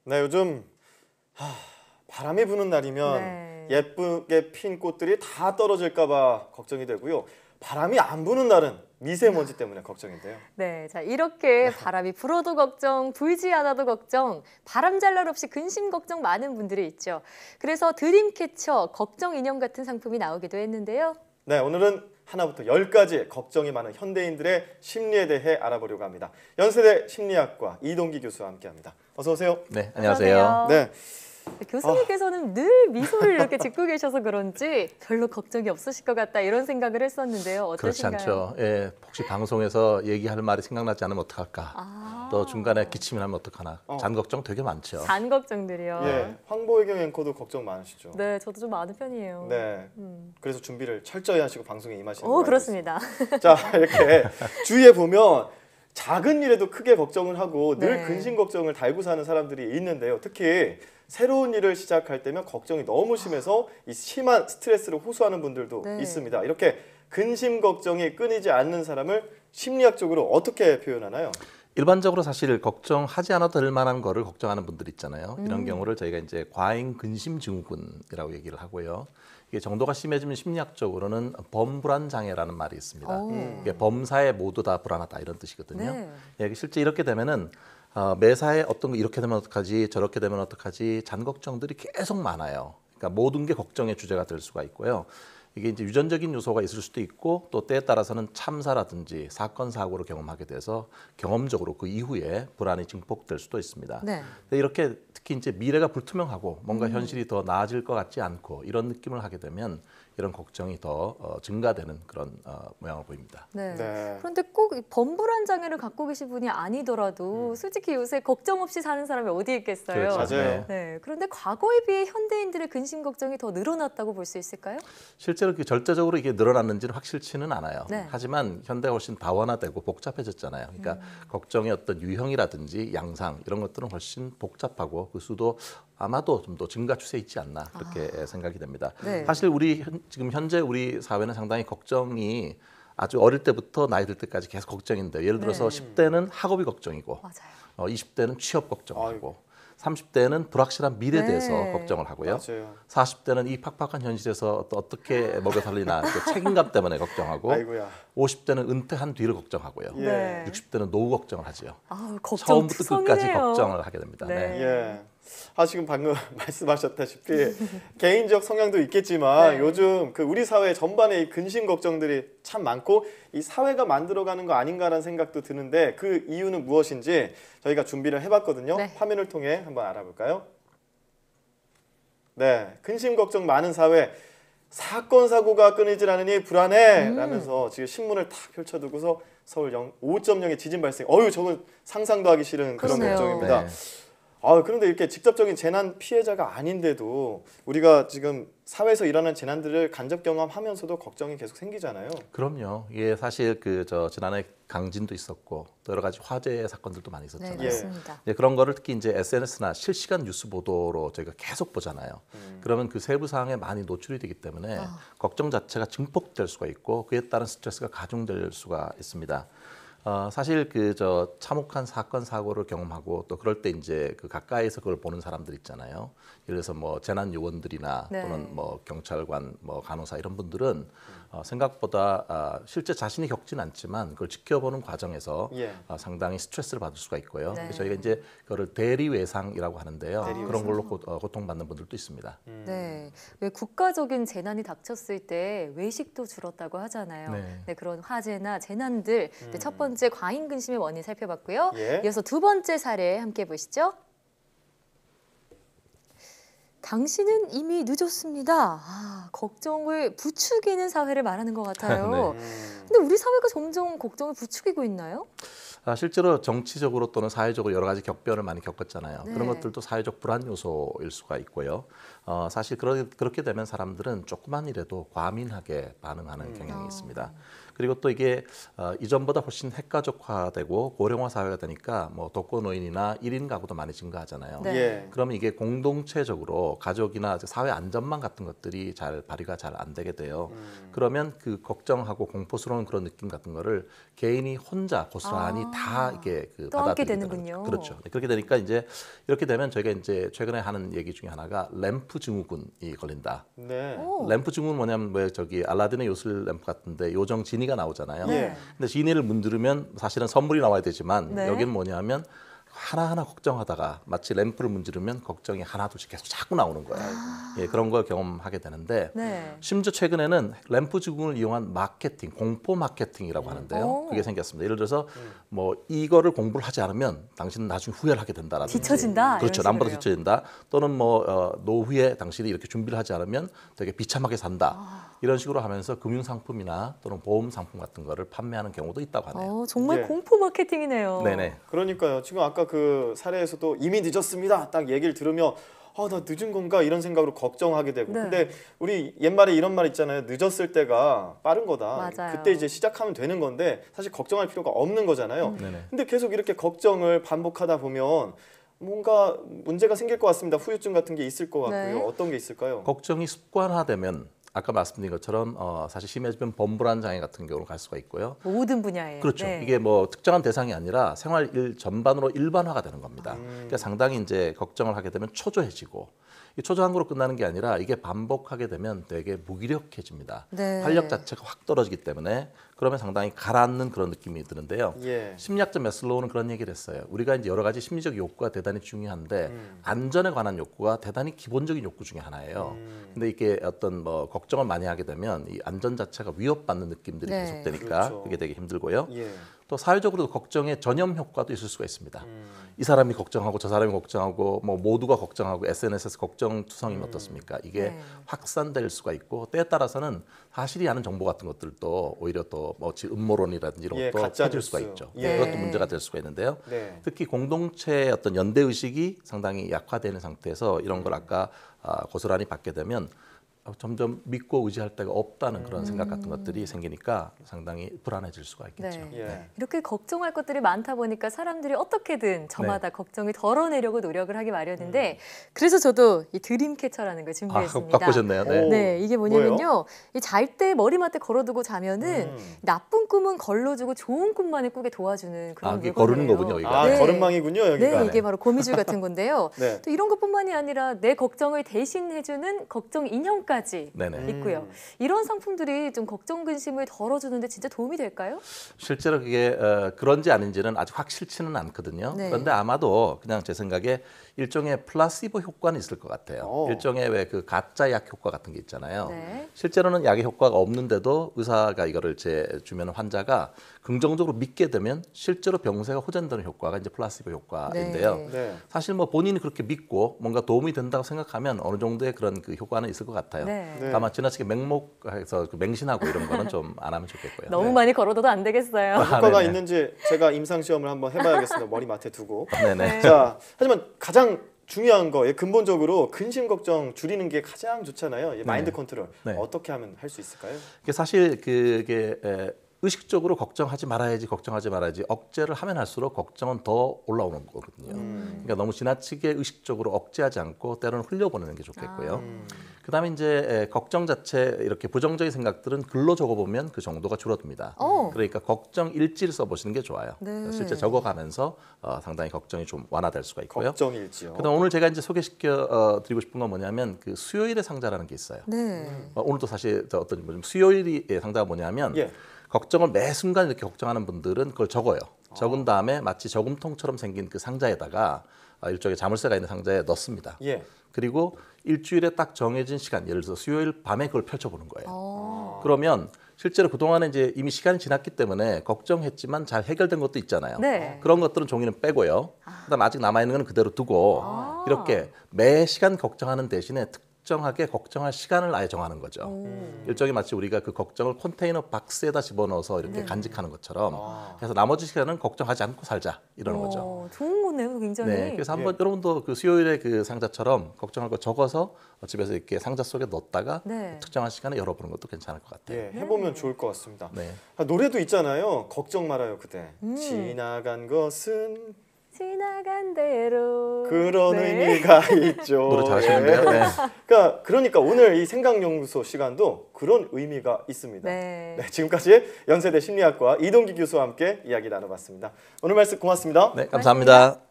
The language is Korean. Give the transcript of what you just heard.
네, 요즘 바람이 부는 날이면 네. 예쁘게 핀 꽃들이 다 떨어질까 봐 걱정이 되고요. 바람이 안 부는 날은 미세먼지 때문에 걱정인데요. 네, 자 이렇게 바람이 불어도 걱정, 불지 않아도 걱정, 바람 잘 날 없이 근심 걱정 많은 분들이 있죠. 그래서 드림캐쳐 걱정 인형 같은 상품이 나오기도 했는데요. 네, 오늘은 하나부터 10까지 걱정이 많은 현대인들의 심리에 대해 알아보려고 합니다. 연세대 심리학과 이동기 교수와 함께합니다. 어서 오세요. 네, 안녕하세요. 네, 교수님께서는 늘 미소를 이렇게 짓고 계셔서 그런지 별로 걱정이 없으실 것 같다 이런 생각을 했었는데요. 그렇지 어떠신가요? 않죠. 예, 혹시 방송에서 얘기할 말이 생각나지 않으면 어떡할까? 또 중간에 기침이 나면 어떡하나? 잔 걱정 되게 많죠. 잔 걱정들이요. 예, 황보혜경 앵커도 걱정 많으시죠? 네, 저도 좀 많은 편이에요. 네, 그래서 준비를 철저히 하시고 방송에 임하시는 오, 거 그렇습니다. 자, 이렇게 주위에 보면 작은 일에도 크게 걱정을 하고 늘 네. 근심 걱정을 달고 사는 사람들이 있는데요. 특히 새로운 일을 시작할 때면 걱정이 너무 심해서 이 심한 스트레스를 호소하는 분들도 네. 있습니다. 이렇게 근심 걱정이 끊이지 않는 사람을 심리학적으로 어떻게 표현하나요? 일반적으로 사실 걱정하지 않아도 될 만한 거를 걱정하는 분들 있잖아요. 이런 경우를 저희가 이제 과잉 근심 증후군이라고 얘기를 하고요. 이게 정도가 심해지면 심리학적으로는 범불안 장애라는 말이 있습니다. 이게 범사에 모두 다 불안하다 이런 뜻이거든요. 네. 예, 실제 이렇게 되면은 매사에 어떤 거 이렇게 되면 어떡하지, 저렇게 되면 어떡하지, 잔 걱정들이 계속 많아요. 그러니까 모든 게 걱정의 주제가 될 수가 있고요. 이게 이제 유전적인 요소가 있을 수도 있고 또 때에 따라서는 참사라든지 사건 사고를 경험하게 돼서 경험적으로 그 이후에 불안이 증폭될 수도 있습니다. 네. 근데 이렇게 특히 이제 미래가 불투명하고 뭔가 현실이 더 나아질 것 같지 않고 이런 느낌을 하게 되면 이런 걱정이 더 증가되는 그런 모양을 보입니다. 네. 네. 그런데 꼭이 범불안 장애를 갖고 계신 분이 아니더라도 솔직히 요새 걱정 없이 사는 사람이 어디 있겠어요? 그렇죠. 맞아요. 네. 그런데 과거에 비해 현대인들의 근심 걱정이 더 늘어났다고 볼 수 있을까요? 실제로 그 절대적으로 이게 늘어났는지는 확실치는 않아요. 네. 하지만 현대가 훨씬 다원화되고 복잡해졌잖아요. 그러니까 걱정의 어떤 유형이라든지 양상 이런 것들은 훨씬 복잡하고 그 수도 아마도 좀 더 증가 추세에 있지 않나 그렇게 생각이 됩니다. 네. 사실 지금 현재 우리 사회는 상당히 걱정이 아주 어릴 때부터 나이 들 때까지 계속 걱정인데 예를 들어서 네. 10대는 학업이 걱정이고 맞아요. 20대는 취업 걱정하고 30대는 불확실한 미래에 네. 대해서 걱정을 하고요. 맞아요. 40대는 이 팍팍한 현실에서 또 어떻게 먹여 살리나 그 책임감 때문에 걱정하고 아이고야. 50대는 은퇴한 뒤를 걱정하고요. 예. 네. 60대는 노후 걱정을 하죠. 아우, 걱정 처음부터 끝까지 투성이네요. 걱정을 하게 됩니다. 네. 네. 예. 지금 방금 말씀하셨다시피 개인적 성향도 있겠지만 네. 요즘 그 우리 사회 전반에 이 근심 걱정들이 참 많고 이 사회가 만들어가는 거 아닌가라는 생각도 드는데 그 이유는 무엇인지 저희가 준비를 해봤거든요. 네. 화면을 통해 한번 알아볼까요? 네, 근심 걱정 많은 사회. 사건 사고가 끊이질 않으니 불안해 라면서 지금 신문을 탁 펼쳐두고서 서울 5.0의 지진 발생. 저건 상상도 하기 싫은 그런 그러네요. 걱정입니다. 네. 그런데 이렇게 직접적인 재난 피해자가 아닌데도 우리가 지금 사회에서 일어나는 재난들을 간접 경험하면서도 걱정이 계속 생기잖아요. 그럼요. 이게 사실 지난해 강진도 있었고 또 여러 가지 화재 사건들도 많이 네, 있었잖아요. 예. 맞습니다. 이제 그런 거를 특히 이제 SNS나 실시간 뉴스 보도로 저희가 계속 보잖아요. 그러면 그 세부 사항에 많이 노출이 되기 때문에 걱정 자체가 증폭될 수가 있고 그에 따른 스트레스가 가중될 수가 있습니다. 사실 참혹한 사건 사고를 경험하고 또 그럴 때 이제 그 가까이서 그걸 보는 사람들 있잖아요. 예를 들어서 뭐 재난 요원들이나 네. 또는 뭐 경찰관, 뭐 간호사 이런 분들은 생각보다 실제 자신이 겪진 않지만 그걸 지켜보는 과정에서 예. 상당히 스트레스를 받을 수가 있고요. 네. 그래서 저희가 이제 그거를 대리외상이라고 하는데요. 대리외상. 그런 걸로 고통받는 분들도 있습니다. 네, 왜 국가적인 재난이 닥쳤을 때 외식도 줄었다고 하잖아요. 네. 네, 그런 화재나 재난들 네, 첫 번째 과잉 근심의 원인 살펴봤고요. 예. 이어서 두 번째 사례 함께 보시죠. 당신은 이미 늦었습니다. 걱정을 부추기는 사회를 말하는 것 같아요. 네. 근데 우리 사회가 점점 걱정을 부추기고 있나요? 실제로 정치적으로 또는 사회적으로 여러 가지 격변을 많이 겪었잖아요. 네. 그런 것들도 사회적 불안 요소일 수가 있고요. 사실 그렇게 되면 사람들은 조그만 일에도 과민하게 반응하는 경향이 있습니다. 그리고 또 이게 이전보다 훨씬 핵가족화되고 고령화 사회가 되니까 뭐 독거노인이나 1인 가구도 많이 증가하잖아요. 네. 예. 그러면 이게 공동체적으로 가족이나 사회 안전망 같은 것들이 잘 발휘가 잘 안 되게 돼요. 그러면 그 걱정하고 공포스러운 그런 느낌 같은 거를 개인이 혼자 고스란히 다 이게 그 또 함께 받아들이게 되는군요. 그렇죠. 그렇게 되니까 이제 이렇게 되면 저희가 이제 최근에 하는 얘기 중에 하나가 램프 증후군이 걸린다. 네. 오. 램프 증후군 뭐냐면 왜 저기 알라딘의 요술 램프 같은데 요정 지니가 나오잖아요. 예. 근데 지니를 문지르면 사실은 선물이 나와야 되지만 네. 여기는 뭐냐면 하나하나 걱정하다가 마치 램프를 문지르면 걱정이 하나둘씩 계속 자꾸 나오는 거예요. 예, 그런 걸 경험하게 되는데 네. 심지어 최근에는 램프 증후군을 이용한 마케팅, 공포 마케팅이라고 하는데요. 오. 그게 생겼습니다. 예를 들어서 뭐 이거를 공부를 하지 않으면 당신은 나중에 후회를 하게 된다라든지. 뒤처진다. 그렇죠. 이런 남보다 식으로요. 뒤처진다. 또는 뭐 노후에 당신이 이렇게 준비를 하지 않으면 되게 비참하게 산다. 이런 식으로 하면서 금융 상품이나 또는 보험 상품 같은 거를 판매하는 경우도 있다고 하네요. 정말 예. 공포 마케팅이네요. 네네. 그러니까요. 지금 아까 그 사례에서도 이미 늦었습니다. 딱 얘기를 들으면 나 늦은 건가 이런 생각으로 걱정하게 되고. 네. 근데 우리 옛말에 이런 말 있잖아요. 늦었을 때가 빠른 거다. 맞아요. 그때 이제 시작하면 되는 건데 사실 걱정할 필요가 없는 거잖아요. 네네. 근데 계속 이렇게 걱정을 반복하다 보면 뭔가 문제가 생길 것 같습니다. 후유증 같은 게 있을 것 같고요. 네. 어떤 게 있을까요? 걱정이 습관화되면 아까 말씀드린 것처럼 사실 심해지면 범불안 장애 같은 경우로 갈 수가 있고요. 모든 분야에. 그렇죠. 네. 이게 뭐 특정한 대상이 아니라 생활 일 전반으로 일반화가 되는 겁니다. 그러니까 상당히 이제 걱정을 하게 되면 초조해지고 이 초조한 거로 끝나는 게 아니라 이게 반복하게 되면 되게 무기력해집니다. 네. 활력 자체가 확 떨어지기 때문에 그러면 상당히 가라앉는 그런 느낌이 드는데요. 예. 심리학자 매슬로우는 그런 얘기를 했어요. 우리가 이제 여러 가지 심리적 욕구가 대단히 중요한데 안전에 관한 욕구가 대단히 기본적인 욕구 중에 하나예요. 근데 이게 어떤 뭐 걱정을 많이 하게 되면 이 안전 자체가 위협받는 느낌들이 네. 계속되니까 그렇죠. 그게 되게 힘들고요. 예. 또 사회적으로도 걱정의 전염 효과도 있을 수가 있습니다. 이 사람이 걱정하고 저 사람이 걱정하고 뭐 모두가 걱정하고 SNS에서 걱정투성이면 어떻습니까? 이게 네. 확산될 수가 있고 때에 따라서는 사실이 아닌 정보 같은 것들도 오히려 또 뭐 음모론이라든지 이런 예, 것도 가짜 퍼질 수가 뉴스. 있죠. 예. 그것도 문제가 될 수가 있는데요. 네. 특히 공동체의 어떤 연대 의식이 상당히 약화되는 상태에서 이런 걸 아까 고스란히 받게 되면 점점 믿고 의지할 데가 없다는 그런 생각 같은 것들이 생기니까 상당히 불안해질 수가 있겠죠. 네. 예. 이렇게 걱정할 것들이 많다 보니까 사람들이 어떻게든 저마다 걱정을 덜어내려고 노력을 하기 마련인데 그래서 저도 이 드림캐쳐라는 걸 준비했습니다. 갖고 오셨네요. 네. 오. 네, 이게 뭐냐면요. 뭐예요? 이 잘 때 머리맡에 걸어두고 자면은 나쁜 꿈은 걸러주고 좋은 꿈만을 꾸게 도와주는 그런 이게 물건이에요. 거르는 거군요, 이거. 네. 걸음망이군요, 여기가. 네, 이게 바로 거미줄 같은 건데요. 네. 또 이런 것뿐만이 아니라 내 걱정을 대신해주는 걱정 인형까지 네네. 있고요. 이런 상품들이 좀 걱정 근심을 덜어주는데 진짜 도움이 될까요? 실제로 그게 그런지 아닌지는 아직 확실치는 않거든요. 네. 그런데 아마도 그냥 제 생각에 일종의 플라시보 효과는 있을 것 같아요. 일종의 왜 그 가짜 약 효과 같은 게 있잖아요. 네. 실제로는 약의 효과가 없는데도 의사가 이거를 주면 환자가 긍정적으로 믿게 되면 실제로 병세가 호전되는 효과가 이제 플라시보 효과인데요. 네. 네. 사실 뭐 본인이 그렇게 믿고 뭔가 도움이 된다고 생각하면 어느 정도의 그런 그 효과는 있을 것 같아요. 네. 네. 다만 지나치게 맹목해서 그 맹신하고 이런 거는 좀 안 하면 좋겠고요. 너무 네. 많이 걸어둬도 안 되겠어요. 효과가 네네. 있는지 제가 임상 시험을 한번 해봐야겠습니다. 머리맡에 두고. 네네. 자, 하지만 가장 중요한 거, 근본적으로 근심 걱정 줄이는 게 가장 좋잖아요. 마인드 컨트롤. 네. 어떻게 하면 할 수 있을까요? 이게 사실 그게 의식적으로 걱정하지 말아야지 억제를 하면 할수록 걱정은 더 올라오는 거거든요. 그러니까 너무 지나치게 의식적으로 억제하지 않고 때로는 흘려보내는 게 좋겠고요. 그다음에 이제 걱정 자체 이렇게 부정적인 생각들은 글로 적어보면 그 정도가 줄어듭니다. 그러니까 걱정 일지를 써보시는 게 좋아요. 네. 실제 적어가면서 상당히 걱정이 좀 완화될 수가 있고요. 걱정일지요. 그다음 오늘 제가 이제 소개시켜 드리고 싶은 건 뭐냐면 그 수요일의 상자라는 게 있어요. 네. 오늘도 사실 어떤 수요일의 상자가 뭐냐면 예. 걱정을 매 순간 이렇게 걱정하는 분들은 그걸 적어요. 적은 다음에 마치 저금통처럼 생긴 그 상자에다가 일종의 자물쇠가 있는 상자에 넣습니다. 예. 그리고 일주일에 딱 정해진 시간, 예를 들어서 수요일 밤에 그걸 펼쳐보는 거예요. 어. 그러면 실제로 그동안에 이제 이미 시간이 지났기 때문에 걱정했지만 잘 해결된 것도 있잖아요. 네. 그런 것들은 종이는 빼고요. 그다음 아직 남아있는 건 그대로 두고 아. 이렇게 매 시간 걱정하는 대신에 적정하게 걱정할 시간을 아예 정하는 거죠. 일종의 마치 우리가 그 걱정을 컨테이너 박스에다 집어넣어서 이렇게 간직하는 것처럼 그래서 나머지 시간은 걱정하지 않고 살자 이러는 거죠. 좋은 거네요, 굉장히. 네, 그래서 한번 여러분도 그 수요일에 그 상자처럼 걱정할 거 적어서 집에서 이렇게 상자 속에 넣었다가 네. 특정한 시간에 열어보는 것도 괜찮을 것 같아요. 예, 해보면 좋을 것 같습니다. 네. 노래도 있잖아요. 걱정 말아요 그대. 지나간 것은 지나간 대로. 그런 네. 의미가 있죠. 노래 잘하시는데요. 네. 그러니까 오늘 이 생각연구소 시간도 그런 의미가 있습니다. 네. 네, 지금까지 연세대 심리학과 이동기 교수와 함께 이야기 나눠봤습니다. 오늘 말씀 고맙습니다. 네, 감사합니다.